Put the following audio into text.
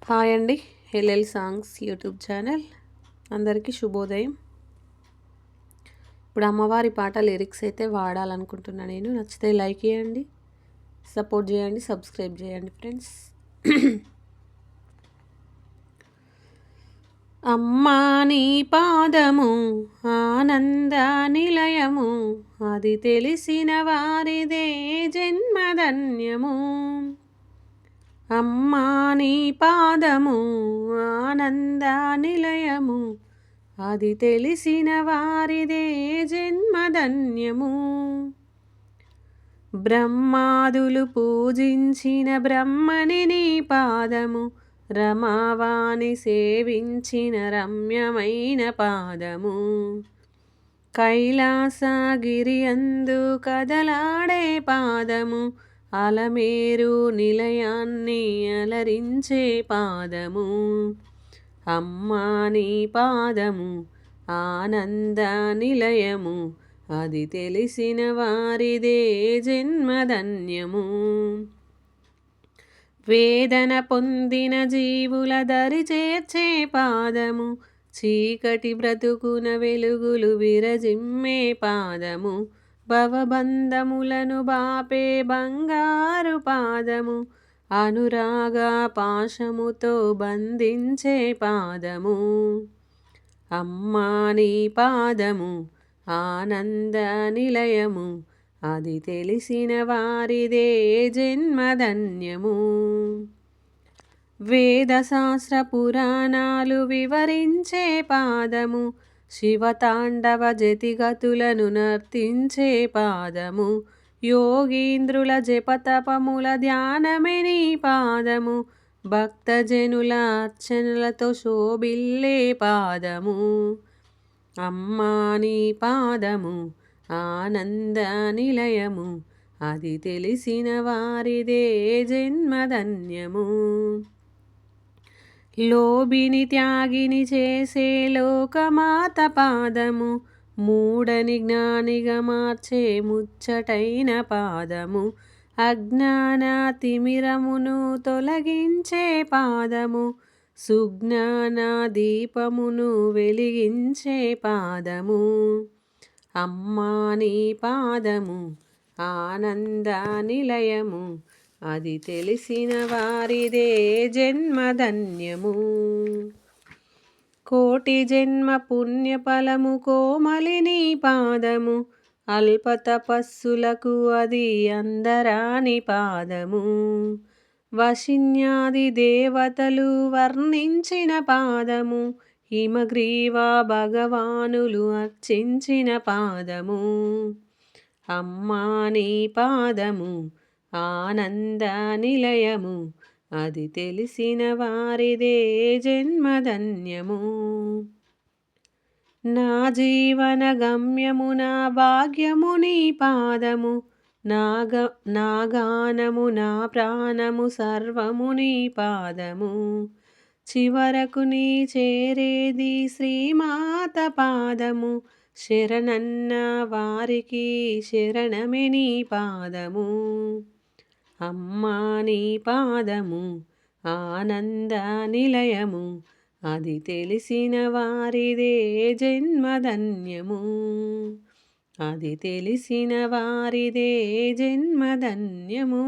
Hi అండి. LL songs YouTube channel అందరికీ శుభోదయం. ఇప్పుడు అమ్మవారి పాట లిరిక్స్ అయితే వాడాలనుకుంటున్నా నేను. నచ్చితే లైక్ చేయండి, సపోర్ట్ చేయండి, సబ్స్క్రైబ్ చేయండి ఫ్రెండ్స్. అమ్మా నీ పాదము ఆనంద నిలయము, అది తెలిసిన వారిదే జన్మధన్యము. అమ్మా నీ పాదము ఆనంద నిలయము, అది తెలిసిన వారిదే జన్మధన్యము. బ్రహ్మాదులు పూజించిన బ్రహ్మని నీ పాదము, రమావాణి సేవించిన రమ్యమైన పాదము. కైలాసగిరి అందు కదలాడే పాదము, అలమేరు నిలయాన్ని అలరించే పాదము. అమ్మా నీ పాదము ఆనంద నిలయము, అది తెలిసిన వారిదే జన్మధన్యము. వేదన పొందిన జీవుల దరి చేర్చే పాదము, చీకటి బ్రతుకున వెలుగులు విరజిమ్మే పాదము. భవబంధములను బాపే బంగారు పాదము, అనురాగ పాశముతో బంధించే పాదము. అమ్మా నీ పాదము ఆనంద నిలయము, అది తెలిసిన వారిదే జన్మధన్యము. వేదశాస్త్ర పురాణాలు వివరించే పాదము, శివతాండవ జతిగతులను నర్తించే పాదము. యోగీంద్రుల జపతపముల ధ్యానమే నీ పాదము, భక్తజనుల అర్చనలతో శోభిల్లే పాదము. అమ్మా నీ పాదము ఆనంద నిలయము, అది తెలిసిన వారిదే జన్మధన్యము. లోభిని త్యాగిని చేసే లోకమాత పాదము, మూడని జ్ఞానిగా మార్చే ముచ్చటైన పాదము. అజ్ఞాన తిమిరమును తొలగించే పాదము, సుజ్ఞాన దీపమును వెలిగించే పాదము. అమ్మా నీ పాదము ఆనంద నిలయము, అది తెలిసిన వారిదే జన్మధన్యము. కోటి జన్మ పుణ్యఫలము కోమలిని పాదము, అల్ప తపస్సులకు అది అందరాని పాదము. వశిన్యాది దేవతలు వర్ణించిన పాదము, హిమగ్రీవ భగవానులు అర్చించిన పాదము. అమ్మా నీ పాదము ఆనంద నిలయము, అది తెలిసిన వారిదే జన్మధన్యము. నా జీవన గమ్యము నా భాగ్యము నీ పాదము, నా గానము నా ప్రాణము సర్వము నీ పాదము. చివరకు నీ చేరేది శ్రీమాత పాదము, శరణన్న వారికి శరణమే నీ పాదము. అమ్మా నీ పాదము ఆనంద నిలయము, అది తెలిసిన వారిదే జన్మధన్యము. అది తెలిసిన వారిదే జన్మధన్యము.